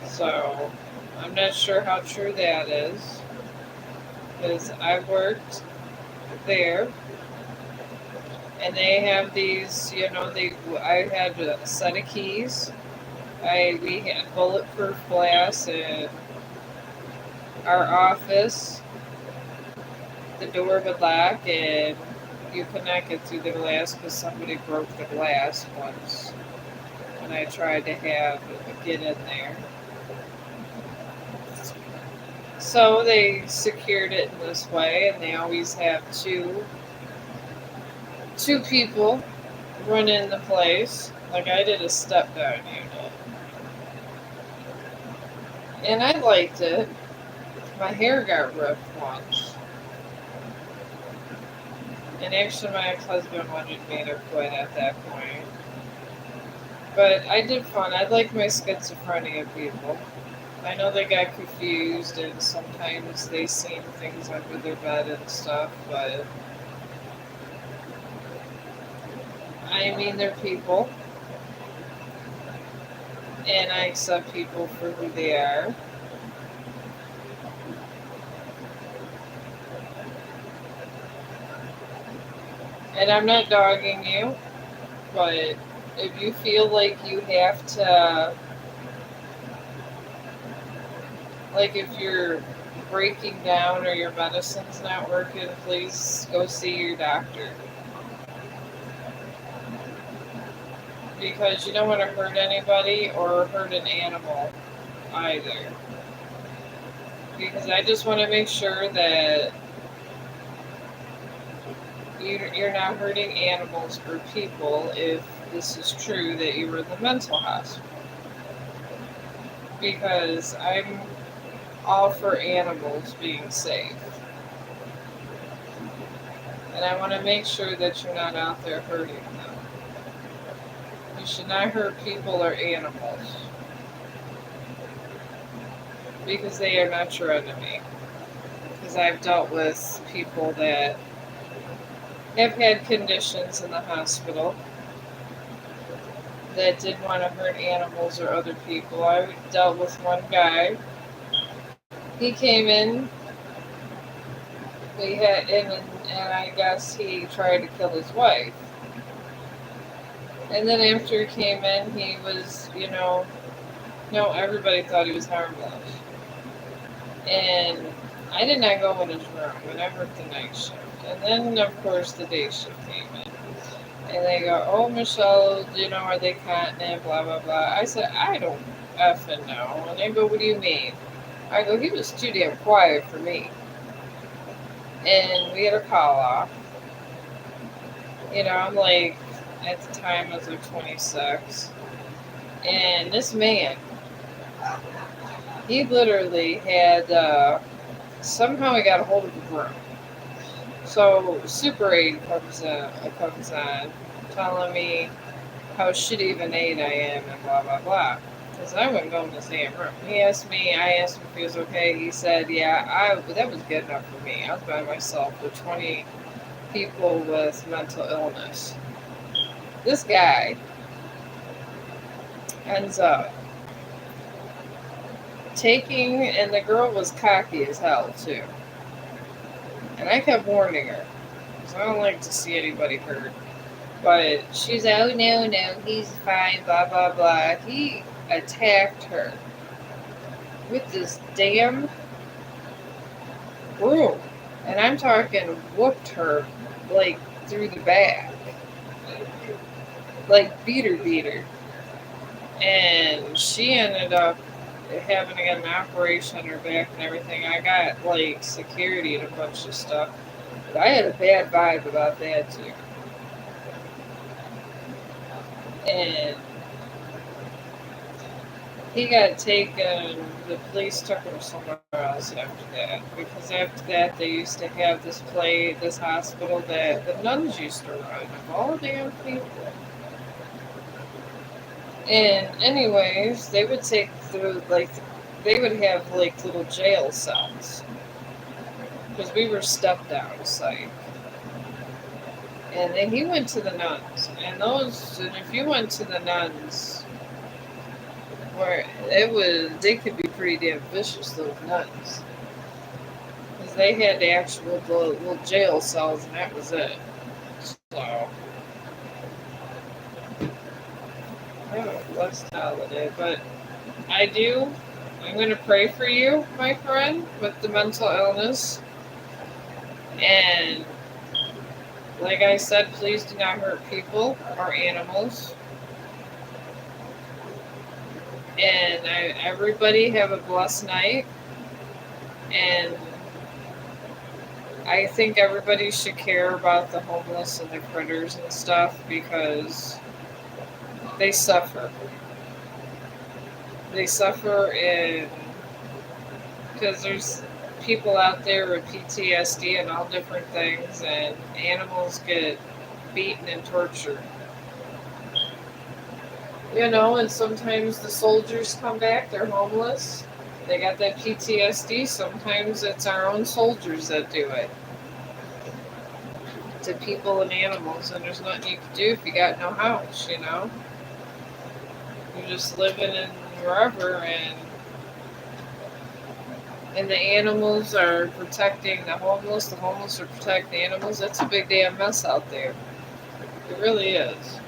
So I'm not sure how true that is because I worked there and they have these, I had a set of keys. We had bulletproof glass in our office. The door would lock and you could not get through the glass because somebody broke the glass once when I tried to get in there. So they secured it in this way, and they always have two people running the place. Like I did a step down unit, and I liked it. My hair got ripped once, and actually my ex-husband wanted me to quit at that point. But I did fun. I like my schizophrenia people. I know they got confused and sometimes they seen things under their bed and stuff, but I mean, they're people, and I accept people for who they are. And I'm not dogging you, but if you feel like you have to, like if you're breaking down or your medicine's not working, please go see your doctor. Because you don't want to hurt anybody or hurt an animal either. Because I just want to make sure that you're not hurting animals or people if this is true that you were in the mental hospital. Because I'm all for animals being safe. And I want to make sure that you're not out there hurting them. You should not hurt people or animals. Because they are not your enemy. Because I've dealt with people that have had conditions in the hospital that didn't want to hurt animals or other people. I dealt with one guy. He came in. And I guess he tried to kill his wife. And then after he came in, he was, no, everybody thought he was harmless. And I did not go in his room when I worked the night shift. And then, of course, the day shift came in. And they go, oh, Michelle, are they continent, blah, blah, blah. I said, I don't effing know. And they go, what do you mean? I go, he was too damn quiet for me. And we had a call off. I'm like, at the time I was like 26. And this man, he literally had Somehow I got a hold of the girl. So Super 8 comes on, telling me how shitty of an 8 I am and blah blah blah. Because I wouldn't go in the same room. I asked him if he was okay. He said, yeah, that was good enough for me. I was by myself with 20 people with mental illness. This guy ends up taking, and the girl was cocky as hell too. And I kept warning her, because I don't like to see anybody hurt. But she's, oh no, he's fine, blah blah blah. He attacked her with this damn broom. And I'm talking whooped her like through the back. Like beat her. And she ended up having to get an operation on her back and everything. I got like security and a bunch of stuff. But I had a bad vibe about that too. And he got taken, the police took him somewhere else after that. Because after that they used to have this hospital that the nuns used to run of all damn people. And anyways, they would take through they would have like little jail cells. Because we were step down site. And then he went to the nuns. And if you went to the nuns, where they could be pretty damn vicious, those nuns. Because they had the actual little jail cells, and that was it. So, have a blessed holiday. But I'm going to pray for you, my friend, with the mental illness. And like I said, please do not hurt people or animals. And everybody have a blessed night. And I think everybody should care about the homeless and the critters and stuff because they suffer. They suffer because there's people out there with PTSD and all different things, and animals get beaten and tortured. And sometimes the soldiers come back, they're homeless. They got that PTSD. Sometimes it's our own soldiers that do it to people and animals, and there's nothing you can do if you got no house, You're just living in wherever, and the animals are protecting the homeless are protecting the animals. It's a big damn mess out there. It really is.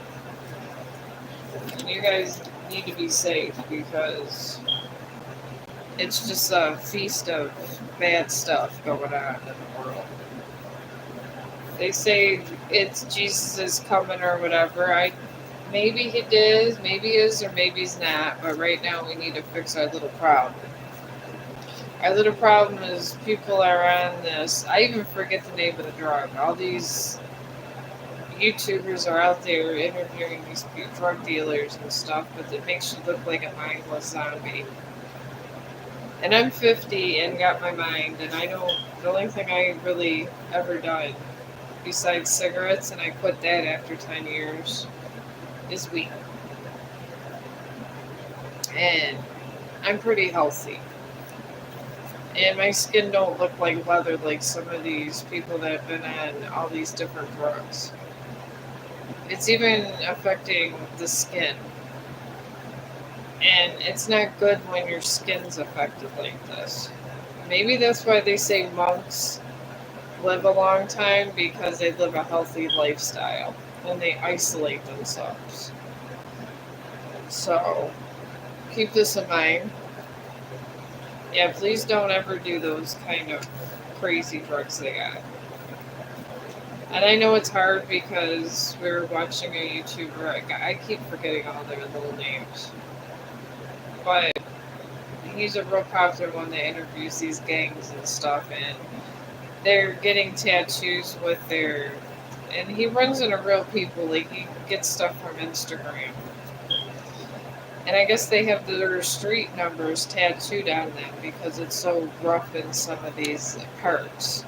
And you guys need to be safe because it's just a feast of bad stuff going on in the world. They say it's Jesus is coming or whatever. Maybe he did, maybe he is, or maybe he's not. But right now we need to fix our little problem. Our little problem is people are on this. I even forget the name of the drug. All these YouTubers are out there interviewing these drug dealers and stuff, but it makes you look like a mindless zombie. And I'm 50 and got my mind, and I know the only thing I really ever done besides cigarettes, and I quit that after 10 years, is weed. And I'm pretty healthy. And my skin don't look like leather like some of these people that have been on all these different drugs. It's even affecting the skin. And it's not good when your skin's affected like this. Maybe that's why they say monks live a long time, because they live a healthy lifestyle and they isolate themselves. So, keep this in mind. Yeah, please don't ever do those kind of crazy drugs they got. And I know it's hard because we were watching a YouTuber. I keep forgetting all their little names. But he's a real popular one that interviews these gangs and stuff. And they're getting tattoos with their... And he runs into real people. Like, he gets stuff from Instagram. And I guess they have their street numbers tattooed on them because it's so rough in some of these parts.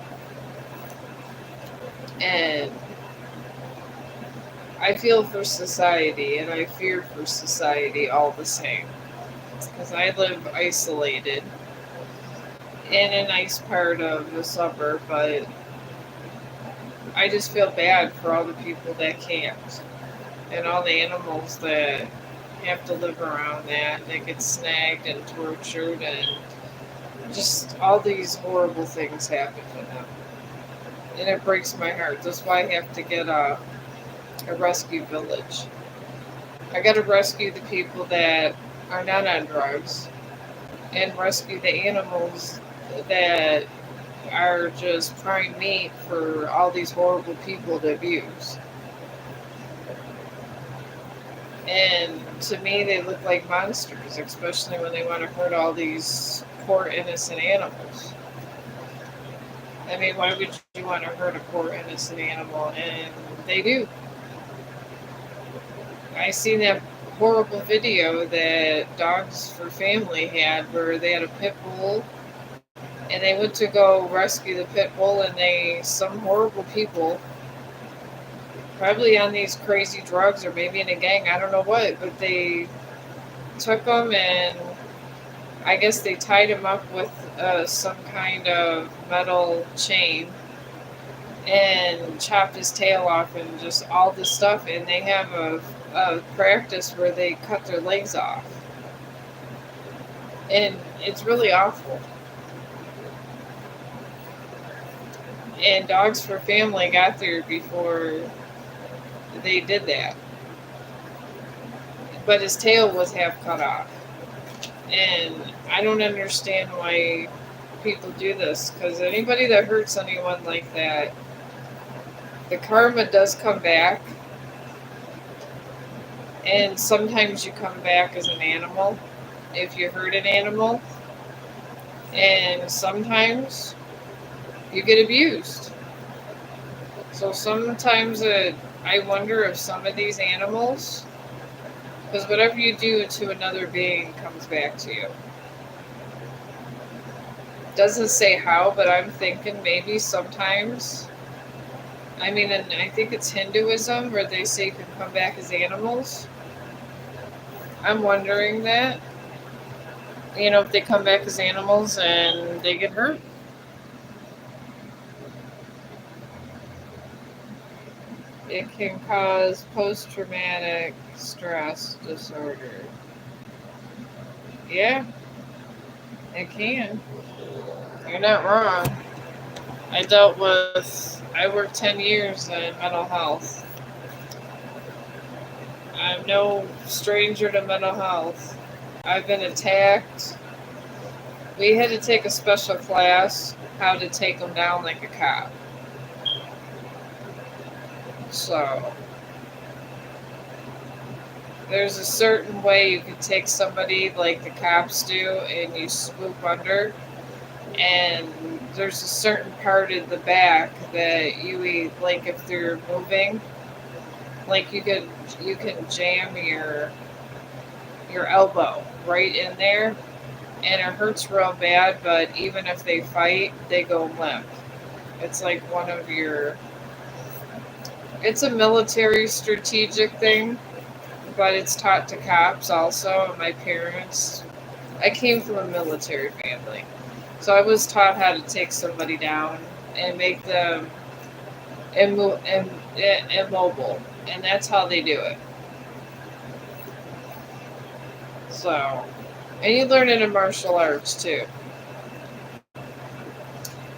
And I feel for society and I fear for society all the same. Because I live isolated in a nice part of the suburb, but I just feel bad for all the people that can't. And all the animals that have to live around that get snagged and tortured, and just all these horrible things happen to them. And it breaks my heart. That's why I have to get a rescue village. I got to rescue the people that are not on drugs and rescue the animals that are just prime meat for all these horrible people to abuse. And to me, they look like monsters, especially when they want to hurt all these poor innocent animals. I mean, why would you want to hurt a poor innocent animal? And they do. I seen that horrible video that Dogs for Family had where they had a pit bull and they went to go rescue the pit bull, and some horrible people, probably on these crazy drugs or maybe in a gang, I don't know what, but they took him and I guess they tied him up with some kind of metal chain and chopped his tail off and just all this stuff. And they have a practice where they cut their legs off. And it's really awful. And Dogs for Family got there before they did that. But his tail was half cut off. And I don't understand why people do this, because anybody that hurts anyone like that, the karma does come back. And sometimes you come back as an animal if you hurt an animal. And sometimes you get abused. So sometimes I wonder if some of these animals, because whatever you do to another being comes back to you. Doesn't say how, but I'm thinking maybe sometimes. I mean, and I think it's Hinduism where they say you can come back as animals. I'm wondering that. If they come back as animals and they get hurt. It can cause post-traumatic stress disorder. Yeah, it can. You're not wrong. I worked 10 years in mental health. I'm no stranger to mental health. I've been attacked. We had to take a special class, how to take them down like a cop. So, there's a certain way you can take somebody like the cops do and you swoop under. And there's a certain part of the back that like if they're moving, like you can jam your elbow right in there, and it hurts real bad. But even if they fight, they go limp. It's like it's a military strategic thing, but it's taught to cops also. And my parents, I came from a military family. So I was taught how to take somebody down and make them immobile. And that's how they do it. So, and you learn it in martial arts too.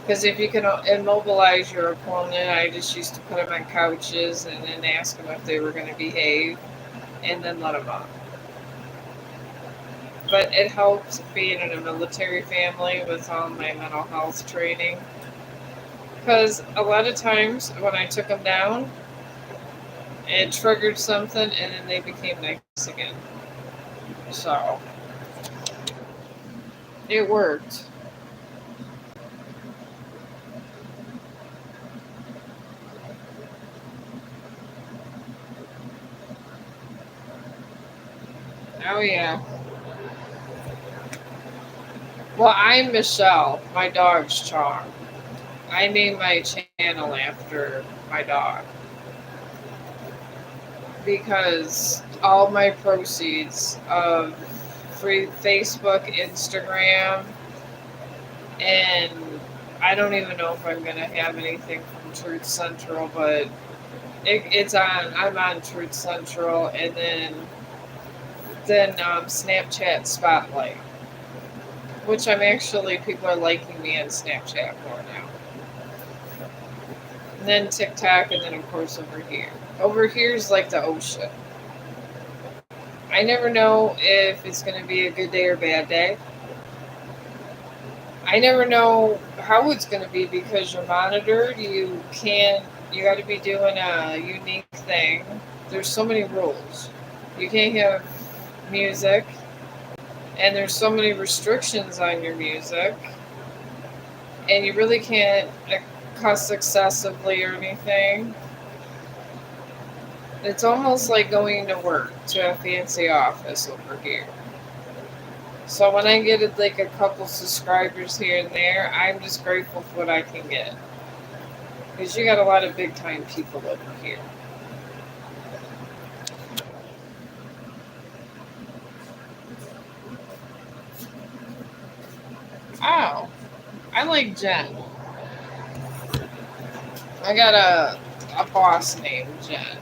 Because if you can immobilize your opponent, I just used to put them on couches and then ask them if they were going to behave and then let them up. But it helped being in a military family with all my mental health training. Because a lot of times when I took them down, it triggered something and then they became nice again. So, it worked. Oh, yeah. Well, I'm Michelle. My dog's Chong. I named my channel after my dog because all my proceeds of free Facebook, Instagram, and I don't even know if I'm going to have anything from Truth Central, but it's on. I'm on Truth Central, and then Snapchat Spotlight, which I'm actually people are liking me on Snapchat more now. And then TikTok, and then of course over here. Over here is like the ocean. I never know if it's going to be a good day or bad day. I never know how it's going to be because you're monitored. You got to be doing a unique thing. There's so many rules. You can't have music, and there's so many restrictions on your music, and you really can't cuss excessively or anything. It's almost like going to work to a fancy office over here. So when I get like a couple subscribers here and there, I'm just grateful for what I can get. Because you got a lot of big time people over here. Oh, I like Jen. I got a boss named Jen.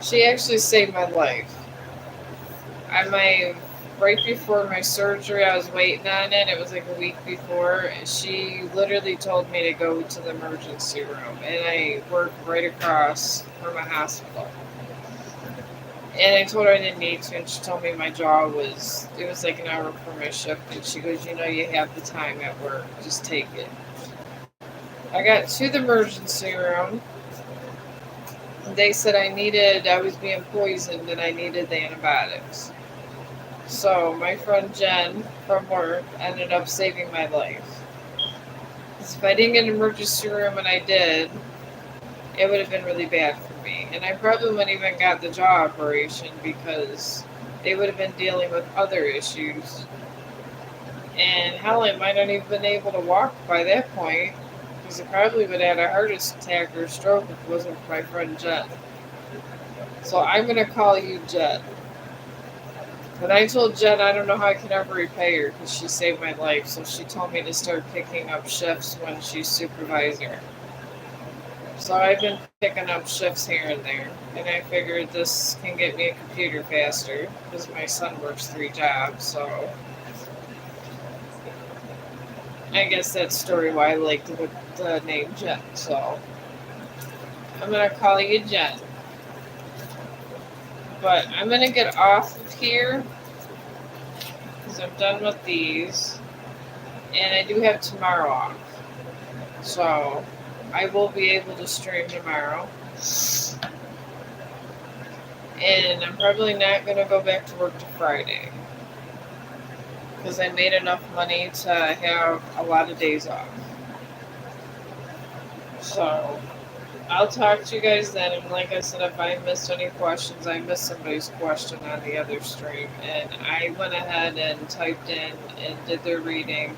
She actually saved my life. Right before my surgery, I was waiting on it. It was like a week before. She literally told me to go to the emergency room, and I work right across from a hospital. And I told her I didn't need to, and she told me my jaw it was like an hour for my shift, and she goes, you have the time at work, just take it. I got to the emergency room. They said I was being poisoned and I needed the antibiotics. So my friend Jen from work ended up saving my life. Because if I didn't get an emergency room and I did, it would have been really bad for me. And I probably wouldn't even got the jaw operation because they would have been dealing with other issues. And hell, I might not even been able to walk by that point. Because I probably would have had a heart attack or stroke if it wasn't for my friend Jen. So I'm going to call you Jen. But I told Jen I don't know how I can ever repay her because she saved my life. So she told me to start picking up shifts when she's supervisor. So I've been picking up shifts here and there. And I figured this can get me a computer faster because my son works 3 jobs. So I guess that's story why I like the name Jen. So I'm going to call you Jen. But I'm going to get off of here because I'm done with these. And I do have tomorrow off. So I will be able to stream tomorrow. And I'm probably not going to go back to work to Friday. Because I made enough money to have a lot of days off. So I'll talk to you guys then. And like I said, if I missed any questions, I missed somebody's question on the other stream. And I went ahead and typed in and did their reading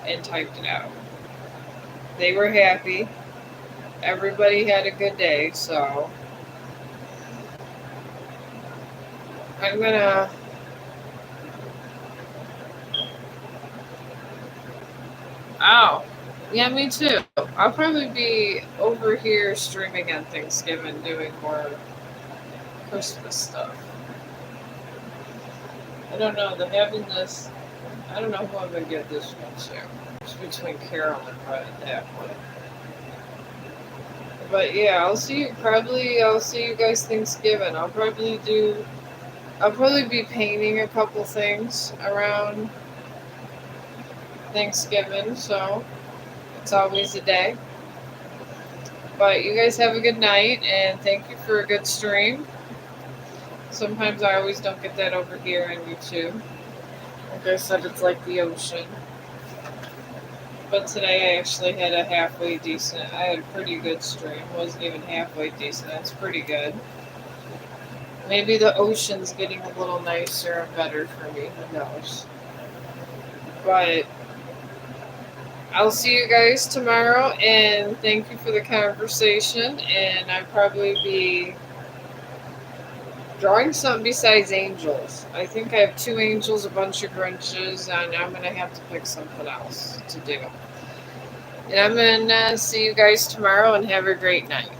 and typed it out. They were happy. Everybody had a good day. So I'm going to... Oh, yeah, me too. I'll probably be over here streaming on Thanksgiving, doing more Christmas stuff. I don't know. They're having this. I don't know who I'm gonna give this one to. It's between Carol and that one. But yeah, I'll see you guys Thanksgiving. I'll probably be painting a couple things around Thanksgiving, so it's always a day. But you guys have a good night, and thank you for a good stream. Sometimes I always don't get that over here on YouTube. Like I said, it's like the ocean. But today I actually had a I had a pretty good stream. It wasn't even halfway decent. That's pretty good. Maybe the ocean's getting a little nicer and better for me. Who knows? But I'll see you guys tomorrow, and thank you for the conversation. And I'll probably be drawing something besides angels. I think I have 2 angels, a bunch of Grinches, and I'm going to have to pick something else to do. And I'm going to see you guys tomorrow, and have a great night.